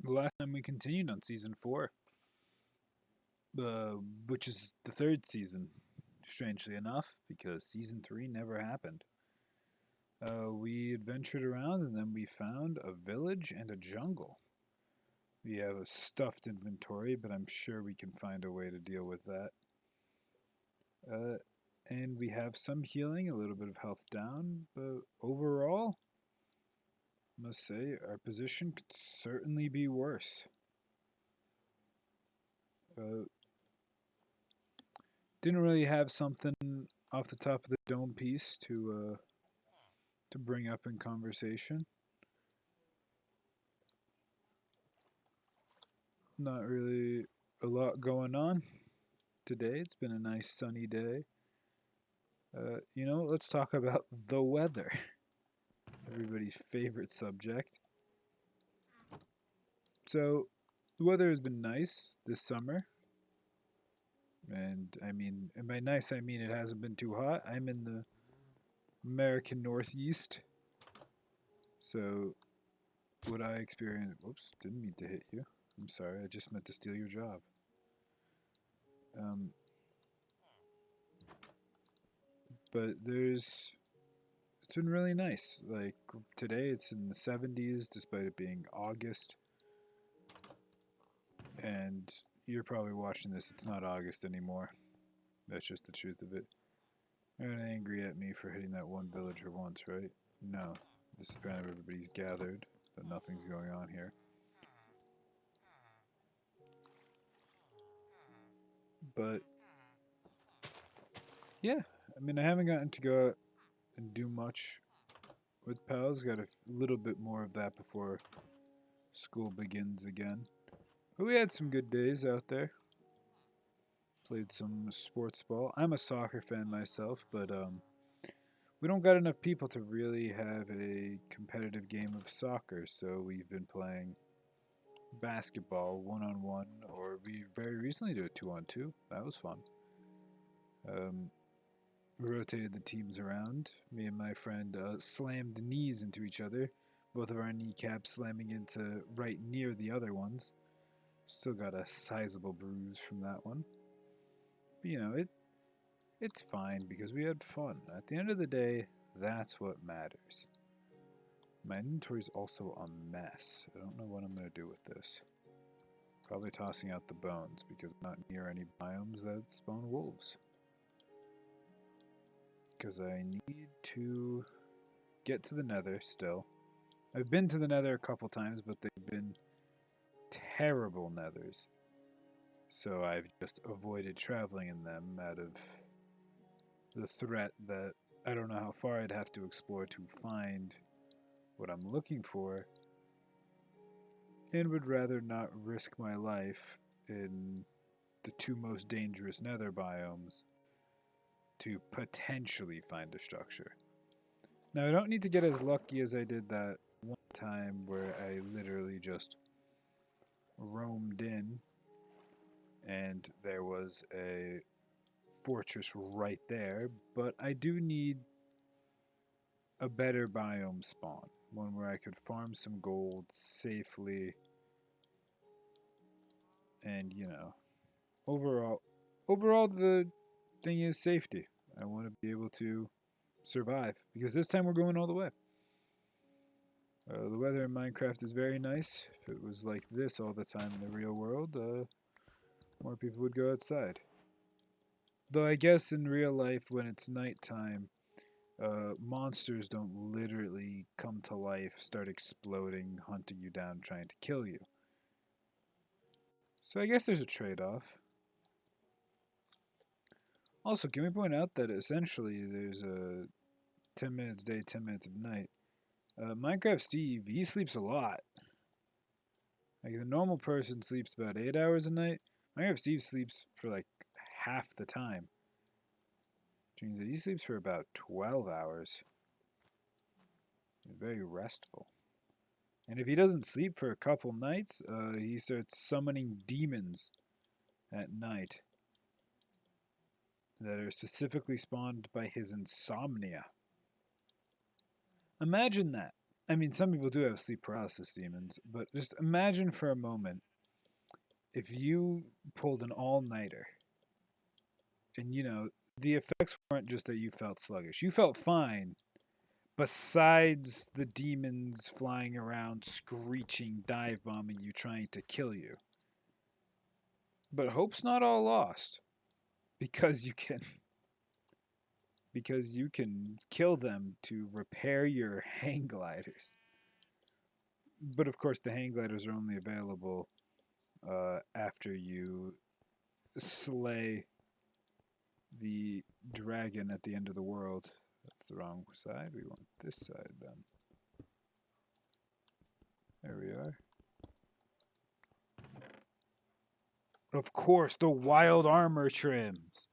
The last time we continued on season 4, uh, which is the third season, strangely enough, because season 3 never happened. We adventured around and then we found a village and a jungle. We have a stuffed inventory, but I'm sure we can find a way to deal with that. Uh, and we have some healing, a little bit of health down, but overall, I must say, our position could certainly be worse. Uh, didn't really have something off the top of the dome piece to bring up in conversation. Not really a lot going on today. It's been a nice sunny day. Let's talk about the weather. Everybody's favorite subject. So, the weather has been nice this summer. And and by nice, I mean it hasn't been too hot. I'm in the American Northeast. So, what I experienced. Whoops, didn't mean to hit you. I'm sorry, I just meant to steal your job. Um, but it's been really nice. Like today, it's in the 70s despite it being August. And you're probably watching this, it's not August anymore. That's just the truth of it. You're not angry at me for hitting that one villager once, right? No. This is apparently everybody's gathered, but nothing's going on here. But yeah, I haven't gotten to go out and do much with pals. Got a little bit more of that before school begins again. But we had some good days out there. Played some sports ball. I'm a soccer fan myself, but we don't got enough people to really have a competitive game of soccer, so we've been playing basketball 1-on-1, or we very recently did a 2-on-2. That was fun. Um, we rotated the teams around. Me and my friend slammed knees into each other, both of our kneecaps slamming into right near the other ones. Still got a sizable bruise from that one. But it's fine because we had fun. At the end of the day, that's what matters. My inventory's also a mess. I don't know what I'm going to do with this. Probably tossing out the bones because I'm not near any biomes that spawn wolves. Because I need to get to the nether still. I've been to the nether a couple times, but they've been terrible nethers. So I've just avoided traveling in them out of the threat that I don't know how far I'd have to explore to find what I'm looking for, and would rather not risk my life in the two most dangerous nether biomes to potentially find a structure. Now, I don't need to get as lucky as I did that one time where I literally just roamed in and there was a fortress right there, but I do need a better biome spawn. One where I could farm some gold safely and, overall the thing is safety. I want to be able to survive because this time we're going all the way. The weather in Minecraft is very nice. If it was like this all the time in the real world, more people would go outside. Though I guess in real life, when it's nighttime, monsters don't literally come to life, start exploding, hunting you down, trying to kill you. So I guess there's a trade-off. Also, can we point out that essentially there's a 10 minutes day, 10 minutes of night. Minecraft Steve, he sleeps a lot. Like the normal person sleeps about 8 hours a night. Minecraft Steve sleeps for like half the time. Which means that he sleeps for about 12 hours. Very restful. And if he doesn't sleep for a couple nights, he starts summoning demons at night that are specifically spawned by his insomnia. Imagine that. I mean, some people do have sleep paralysis demons, but just imagine for a moment if you pulled an all nighter and, the effects weren't just that you felt sluggish. You felt fine, besides the demons flying around, screeching, dive bombing you, trying to kill you. But hope's not all lost because you can kill them to repair your hang gliders. But of course, the hang gliders are only available after you slay the dragon at the end of the world. That's the wrong side. We want this side then. There we are. Of course, the wild armor trims.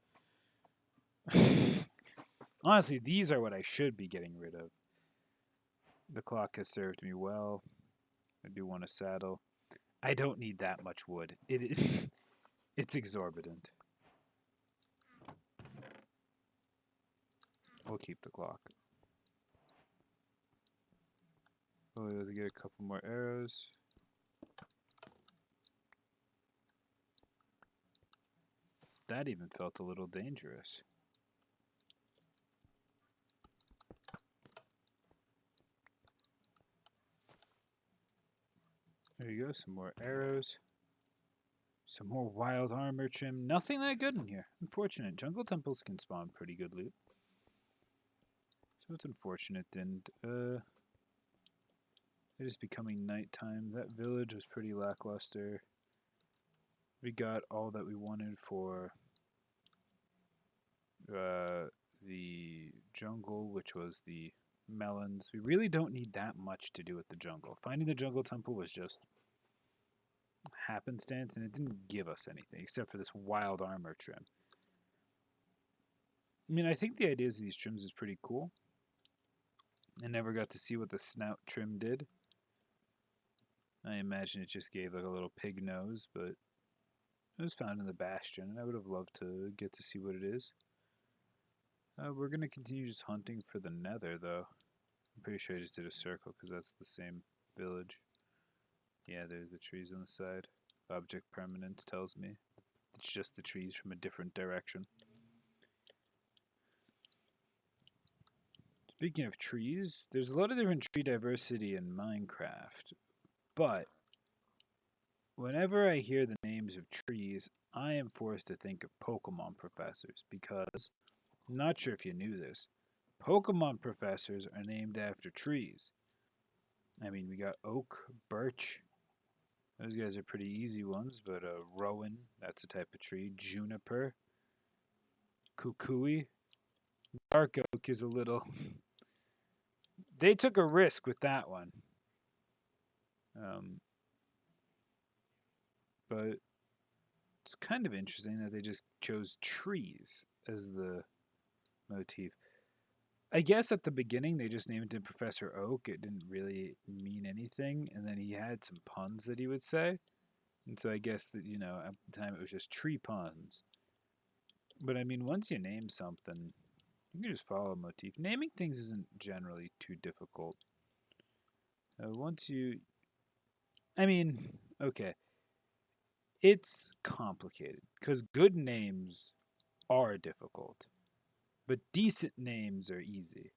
Honestly, these are what I should be getting rid of. The clock has served me well. I do want a saddle. I don't need that much wood. It is it's exorbitant. We'll keep the clock. We'll be able to get a couple more arrows. That even felt a little dangerous. There you go, some more arrows. Some more wild armor trim. Nothing that good in here. Unfortunate. Jungle temples can spawn pretty good loot. So it's unfortunate, and it is becoming nighttime. That village was pretty lackluster. We got all that we wanted for the jungle, which was the melons. We really don't need that much to do with the jungle. Finding the jungle temple was just happenstance, and it didn't give us anything except for this wild armor trim. I mean, I think the ideas of these trims is pretty cool. I never got to see what the snout trim did. I imagine it just gave like a little pig nose, but it was found in the bastion, and I would have loved to get to see what it is. We're going to continue just hunting for the nether, though. I'm pretty sure I just did a circle because that's the same village. Yeah, there's the trees on the side. Object permanence tells me it's just the trees from a different direction. Speaking of trees, there's a lot of different tree diversity in Minecraft, but whenever I hear the names of trees, I am forced to think of Pokemon professors because, I'm not sure if you knew this, Pokemon professors are named after trees. I mean, we got oak, birch. Those guys are pretty easy ones, but rowan, that's a type of tree. Juniper, kukui. Dark oak is a little... They took a risk with that one. But it's kind of interesting that they just chose trees as the motif. I guess at the beginning they just named him Professor Oak. It didn't really mean anything, and then he had some puns that he would say. And so I guess that, at the time it was just tree puns. But I mean, once you name something, you can just follow a motif. Naming things isn't generally too difficult. Once you... I mean, okay. It's complicated, because good names are difficult. But decent names are easy.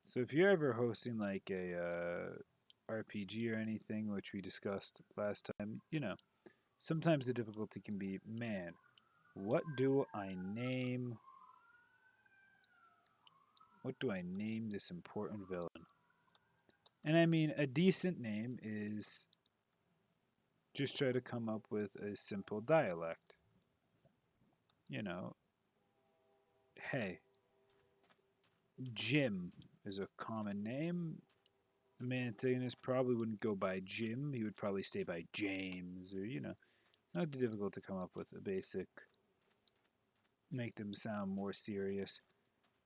So if you're ever hosting like a RPG or anything, which we discussed last time, sometimes the difficulty can be, man, what do I name this important villain? And I mean, a decent name is just try to come up with a simple dialect. Hey, Jim is a common name. The main antagonist probably wouldn't go by Jim. He would probably stay by James, or, it's not too difficult to come up with a basic, make them sound more serious.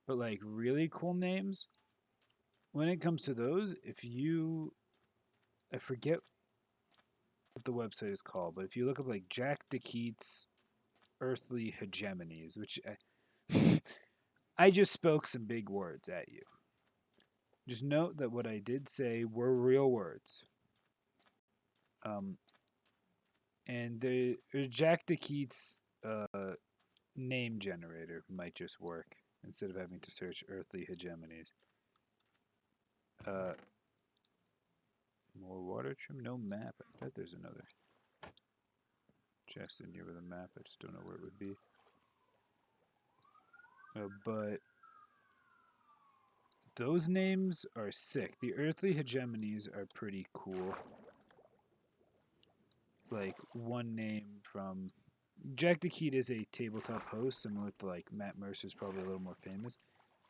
But, like, really cool names, when it comes to those, I forget what the website is called, but if you look up, like, Jack DeKeats' Earthly Hegemonies, which I just spoke some big words at you. Just note that what I did say were real words. Um, and the Jack DeKeats name generator might just work instead of having to search earthly hegemonies. Uh, more water trim, no map. I bet there's another chest in here with a map. I just don't know where it would be. But those names are sick. The earthly hegemonies are pretty cool. Like one name from Jack DeKeat is a tabletop host, similar to like Matt Mercer's probably a little more famous.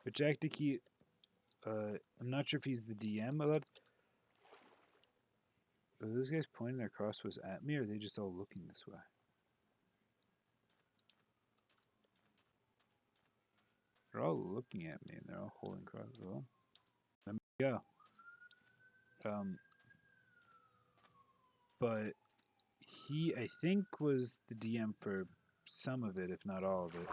But Jack DeKeat, I'm not sure if he's the DM of that. Are those guys pointing their crossbows at me, or are they just all looking this way? They're all looking at me, and they're all holding crossbows. Let me go. But he, I think, was the DM for some of it, if not all of it.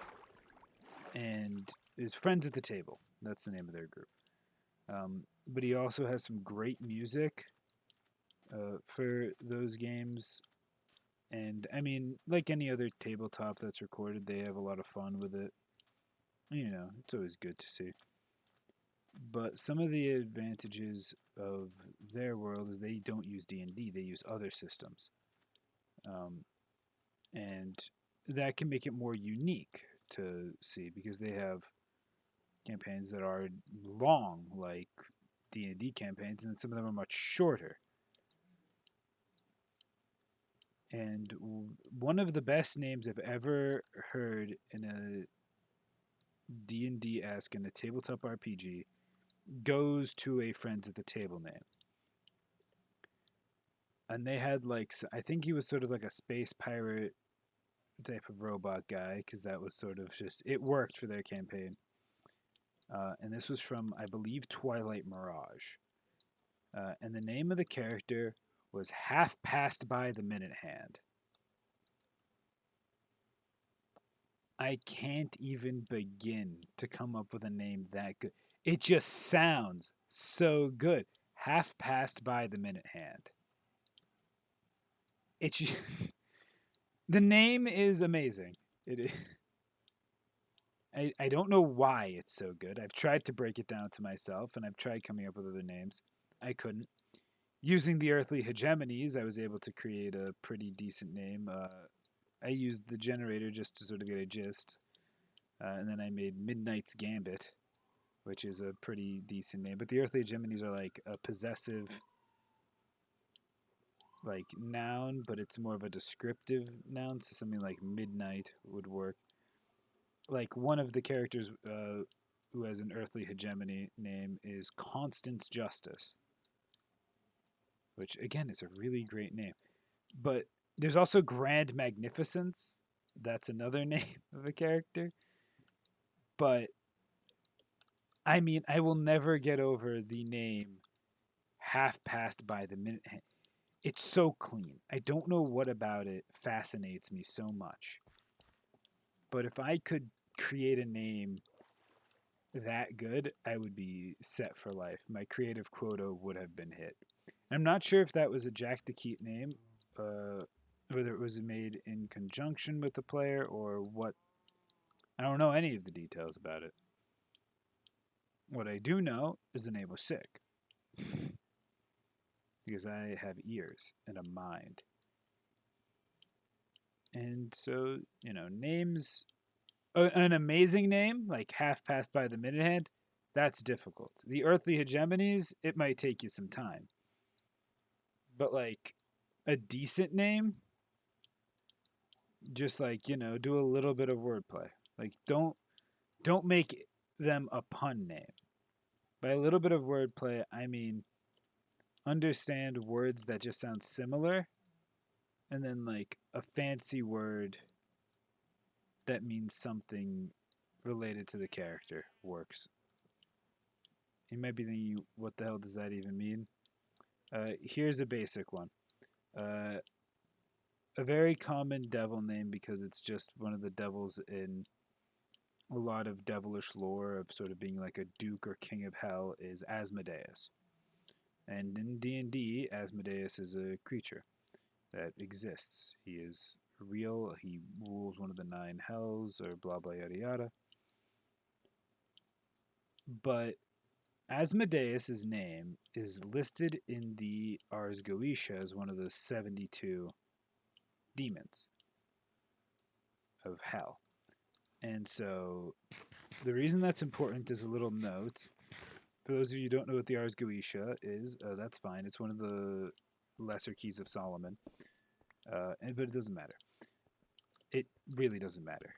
And it's Friends at the Table. That's the name of their group. But he also has some great music for those games. And I mean, like any other tabletop that's recorded, they have a lot of fun with it. You know, it's always good to see. But some of the advantages of their world is they don't use D&D, they use other systems. And that can make it more unique to see because they have campaigns that are long, like D&D campaigns, and some of them are much shorter. And one of the best names I've ever heard in a D&D-esque in a tabletop RPG goes to a Friends at the Table name. And they had like, I think he was sort of like a space pirate type of robot guy because that was sort of just, it worked for their campaign. And this was from, I believe, Twilight Mirage. And the name of the character was Half Passed by the Minute Hand. I can't even begin to come up with a name that good. It just sounds so good. Half Passed by the Minute Hand. It's the name is amazing. It is. I don't know why it's so good. I've tried to break it down to myself, and I've tried coming up with other names. I couldn't. Using the earthly hegemonies, I was able to create a pretty decent name. I used the generator just to sort of get a gist. And then I made Midnight's Gambit, which is a pretty decent name. But the earthly hegemonies are like a possessive like noun, but it's more of a descriptive noun. So something like midnight would work. Like one of the characters who has an earthly hegemony name is Constance Justice, which again is a really great name. But there's also Grand Magnificence. That's another name of a character. But I mean, I will never get over the name Half Passed by the Minute Hand. It's so clean. I don't know what about it fascinates me so much. But if I could create a name that good, I would be set for life. My creative quota would have been hit. I'm not sure if that was a Jack DeKeat name, whether it was made in conjunction with the player or what. I don't know any of the details about it. What I do know is the name was sick. Because I have ears and a mind. And so, you know, names, an amazing name, like Half Passed by the Minute Hand, that's difficult. The earthly hegemonies, it might take you some time. But like a decent name, just like, you know, do a little bit of wordplay. Like don't make them a pun name. By a little bit of wordplay, I mean understand words that just sound similar and then like a fancy word that means something related to the character works. You might be thinking, what the hell does that even mean? Here's a basic one. A very common devil name because it's just one of the devils in a lot of devilish lore of sort of being like a duke or king of hell is Asmodeus. And in D&D, Asmodeus is a creature that exists. He is real. He rules one of the 9 hells or blah blah yada yada. But Asmodeus' name is listed in the Ars Goetia as one of the 72 demons of hell. And so the reason that's important is a little note. For those of you who don't know what the Ars Goetia is, that's fine. It's one of the lesser keys of Solomon. But it doesn't matter. It really doesn't matter.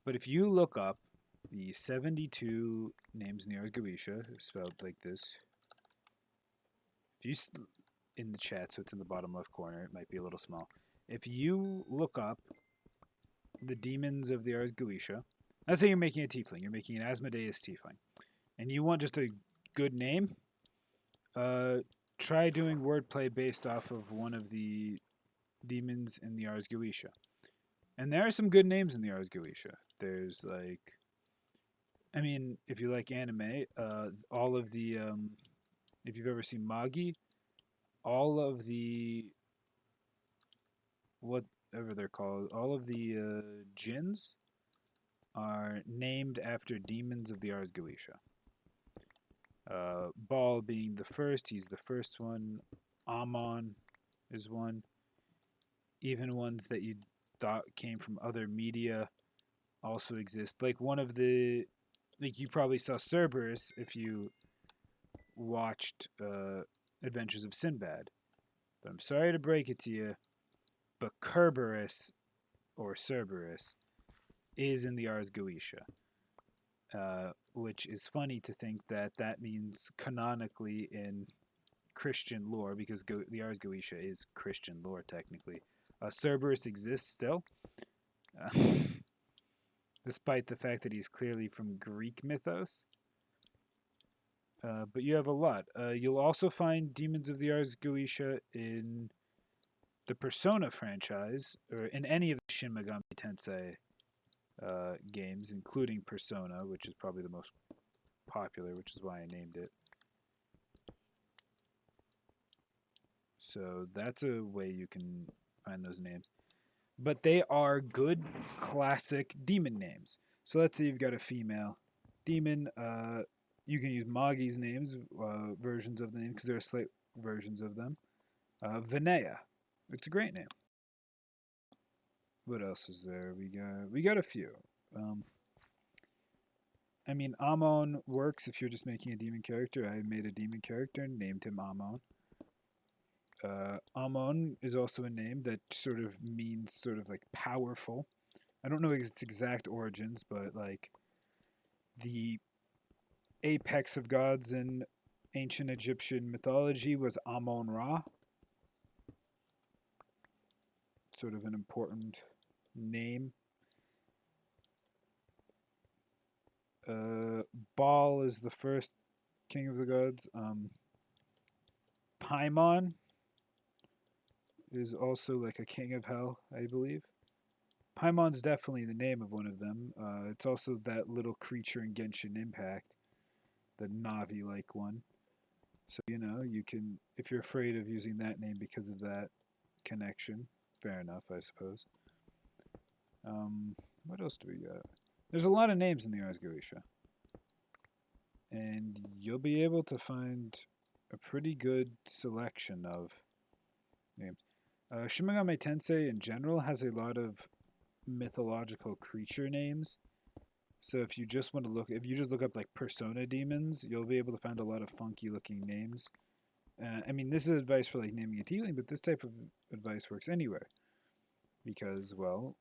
But if you look up the 72 names in the Ars Goetia, spelled like this, if you in the chat, so it's in the bottom left corner, it might be a little small. If you look up the demons of the Ars Goetia, let's say you're making a tiefling, you're making an Asmodeus tiefling, and you want just a good name, try doing wordplay based off of one of the demons in the Ars Goetia. And there are some good names in the Ars Goetia. There's like, I mean, if you like anime, all of the, if you've ever seen Magi, all of the, whatever they're called, all of the djinns are named after demons of the Ars Goetia. Baal being the first, he's the first one. Ammon is one. Even ones that you thought came from other media also exist. Like one of the, like you probably saw Cerberus if you watched Adventures of Sinbad. But I'm sorry to break it to you, but Kerberos or Cerberus is in the Ars Goetia. Which is funny to think that that means canonically in Christian lore, because the Ars Goetia is Christian lore technically. Cerberus exists still, despite the fact that he's clearly from Greek mythos. But you have a lot. You'll also find demons of the Ars Goetia in the Persona franchise, or in any of the Shin Megami Tensei games, including Persona, which is probably the most popular, which is why I named it. So that's a way you can find those names. But they are good, classic demon names. So let's say you've got a female demon. You can use Magi's names, versions of the name, because there are slight versions of them. Vinaya. It's a great name. What else is there? We got a few. I mean, Ammon works if you're just making a demon character. I made a demon character and named him Ammon. Ammon is also a name that sort of means sort of like powerful. I don't know its exact origins, but like the apex of gods in ancient Egyptian mythology was Ammon-Ra. Sort of an important name. Baal is the first king of the gods. Paimon is also like a king of hell, I believe. Paimon's definitely the name of one of them. It's also that little creature in Genshin Impact, the Navi-like one. So, you know, you can, if you're afraid of using that name because of that connection, fair enough, I suppose. What else do we got? There's a lot of names in the Ars Goetia. And you'll be able to find a pretty good selection of names. Shin Megami Tensei in general has a lot of mythological creature names. So if you just want to look, if you just look up like Persona demons, you'll be able to find a lot of funky looking names. I mean, this is advice for like naming a tiefling, but this type of advice works anywhere. Because, well,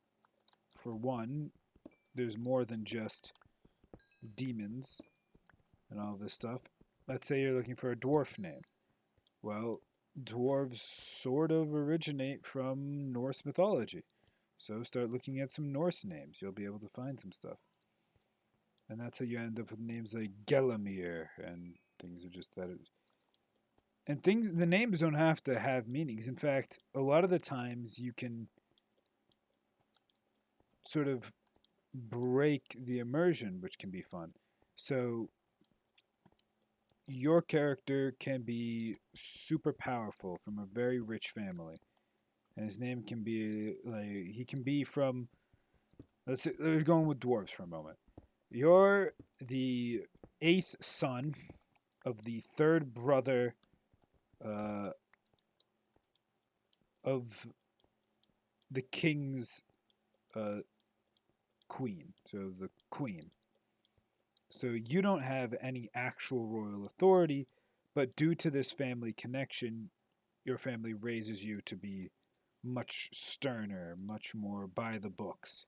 for one, there's more than just demons and all this stuff. Let's say you're looking for a dwarf name. Well, dwarves sort of originate from Norse mythology. So start looking at some Norse names. You'll be able to find some stuff. And that's how you end up with names like Gelamir and things are just that. And things, the names don't have to have meanings. In fact, a lot of the times you can sort of break the immersion, which can be fun. So your character can be super powerful from a very rich family, and his name can be like he can be from. Let's go with dwarves for a moment. You're the eighth son of the third brother uh, of the king's uh, queen, so the queen. So you don't have any actual royal authority, but due to this family connection, your family raises you to be much sterner, much more by the books.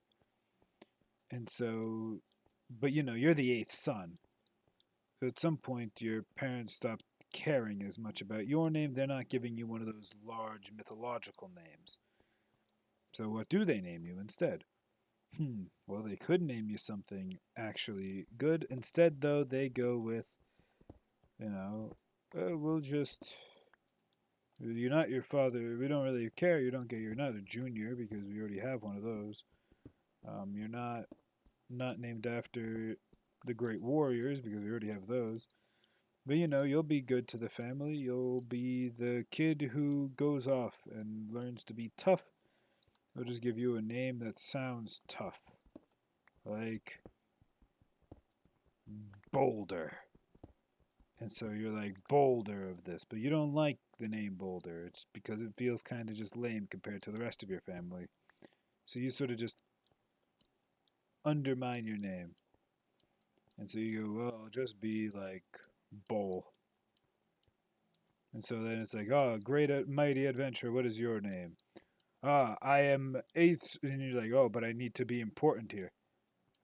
And so, but you're the eighth son. So at some point, your parents stop caring as much about your name. They're not giving you one of those large mythological names. So what do they name you instead? Well, they could name you something actually good. Instead, though, they go with, we'll just. You're not your father. We don't really care. You're not a junior because we already have one of those. You're not named after the great warriors because we already have those. But you'll be good to the family. You'll be the kid who goes off and learns to be tough. They'll just give you a name that sounds tough. Like Boulder. And so you're like Boulder of this, but you don't like the name Boulder. It's because it feels kind of just lame compared to the rest of your family. So you sort of just undermine your name. And so you go, well, I'll just be like Bowl. And so then it's like, oh, great, mighty adventure. What is your name? Ah, I am eighth. And you're like, oh, but I need to be important here.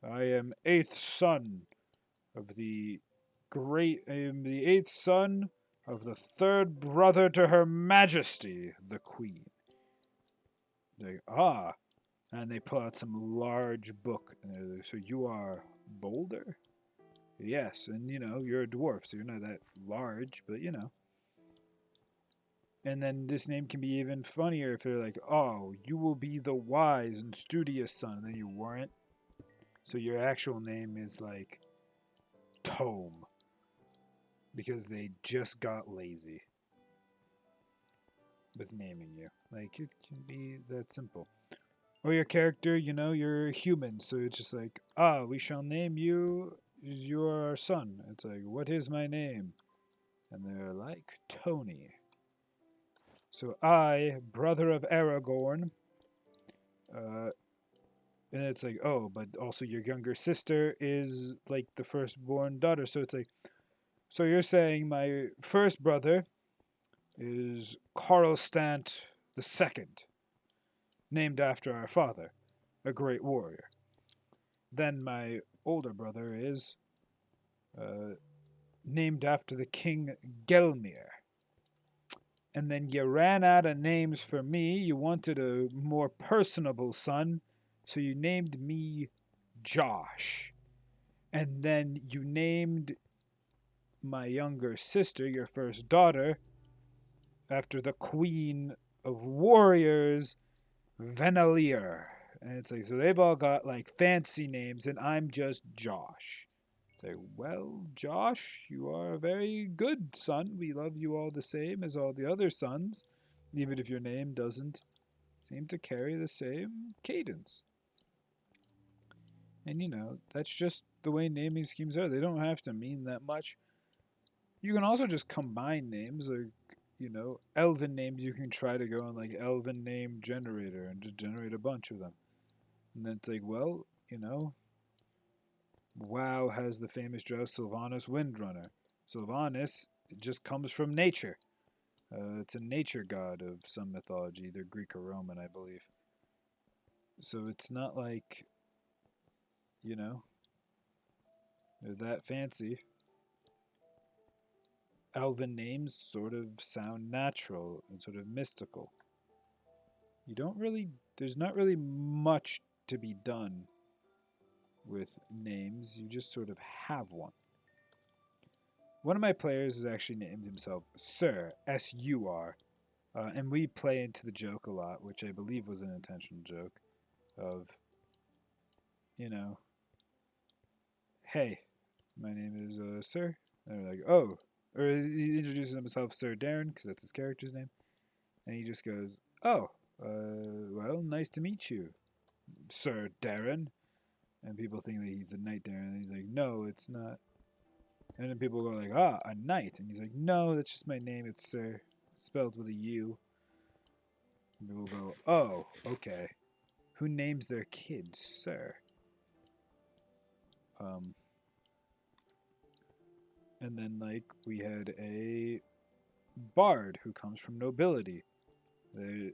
I am eighth son of the I am the eighth son of the third brother to Her Majesty, the Queen. They and they pull out some large book. And they're like, so you are Boulder? Yes, and you're a dwarf, so you're not that large, but And then this name can be even funnier if they're like, oh, you will be the wise and studious son, and then you weren't. So your actual name is like Tome, because they just got lazy with naming you. Like, it can be that simple. Or your character, you're human, so it's just like, we shall name you as you are our son. It's like, what is my name? And they're like, Tony. So I, brother of Aragorn, and it's like, oh, but also your younger sister is like the firstborn daughter. So it's like, so you're saying my first brother is Karlstant the Second, named after our father, a great warrior. Then my older brother is named after the king Gelmir. And then you ran out of names for me. You wanted a more personable son, so you named me Josh. And then you named my younger sister, your first daughter, after the queen of warriors, Venalier. And it's like, so they've all got like fancy names, and I'm just Josh. It's like, well, Josh, you are a very good son. We love you all the same as all the other sons, even if your name doesn't seem to carry the same cadence. And that's just the way naming schemes are. They don't have to mean that much. You can also just combine names, like, elven names. You can try to go on like elven name generator and just generate a bunch of them. And then it's like, well, WoW has the famous drow Sylvanas Windrunner. Sylvanas just comes from nature. It's a nature god of some mythology, either Greek or Roman, I believe. So it's not like, they're that fancy. Elven names sort of sound natural and sort of mystical. There's not really much to be done with names. You just sort of have one. One of my players has actually named himself Sir, S-U-R, and we play into the joke a lot, which I believe was an intentional joke, of you know, hey, my name is Sir. And they're like, oh, or he introduces himself, Sir Darren, because that's his character's name, and he just goes, oh, well, nice to meet you, Sir Darren. And people think that he's a knight Darren, and he's like, no, it's not. And then people go like, ah, a knight, and he's like, no, that's just my name. It's Sir, spelled with a U. And people go, oh, okay. Who names their kid Sir? Um, and then like we had a bard who comes from nobility. They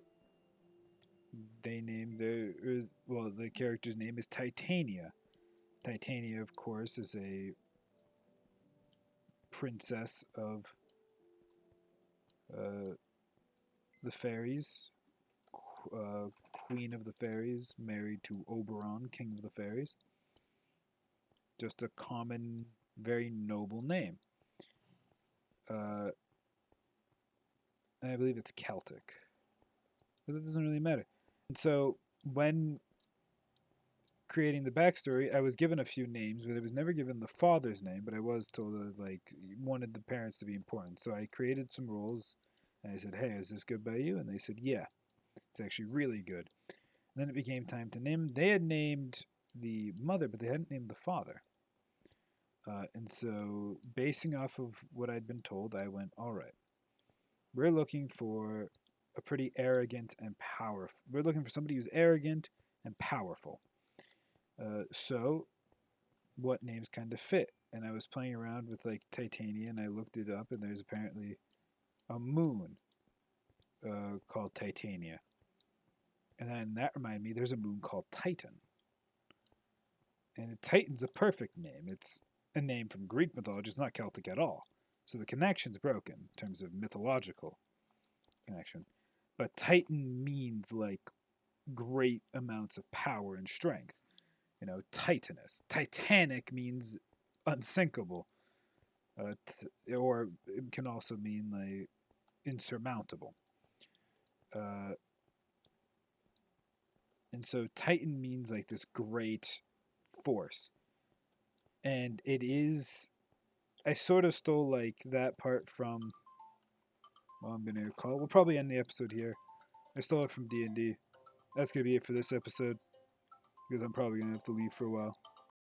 they named their well, the character's name is Titania. Titania, of course, is a princess of uh, the fairies, queen of the fairies, married to Oberon, king of the fairies. Just a common, very noble name. Uh, and I believe it's Celtic, but that doesn't really matter. And so when creating the backstory, I was given a few names, but I was never given the father's name. But I was told that like wanted the parents to be important, so I created some rules. And I said, "Hey, is this good by you?" And they said, "Yeah, it's actually really good." And then it became time to name. They had named the mother, but they hadn't named the father. And so, basing off of what I'd been told, I went, "All right, we're looking for a pretty arrogant and powerful. We're looking for somebody who's arrogant and powerful." So what names kind of fit. And I was playing around with like Titania, and I looked it up, and there's apparently a moon called Titania. And then that reminded me there's a moon called Titan. And Titan's a perfect name. It's a name from Greek mythology, it's not Celtic at all. So the connection's broken in terms of mythological connection. But Titan means like great amounts of power and strength. You know, Titanus. Titanic means unsinkable. Or it can also mean like insurmountable. Uh, and so Titan means like this great force, and it is. I sort of stole like that part from. Well, I'm gonna call. We'll probably end the episode here. I stole it from D&D. That's gonna be it for this episode because I'm probably gonna have to leave for a while.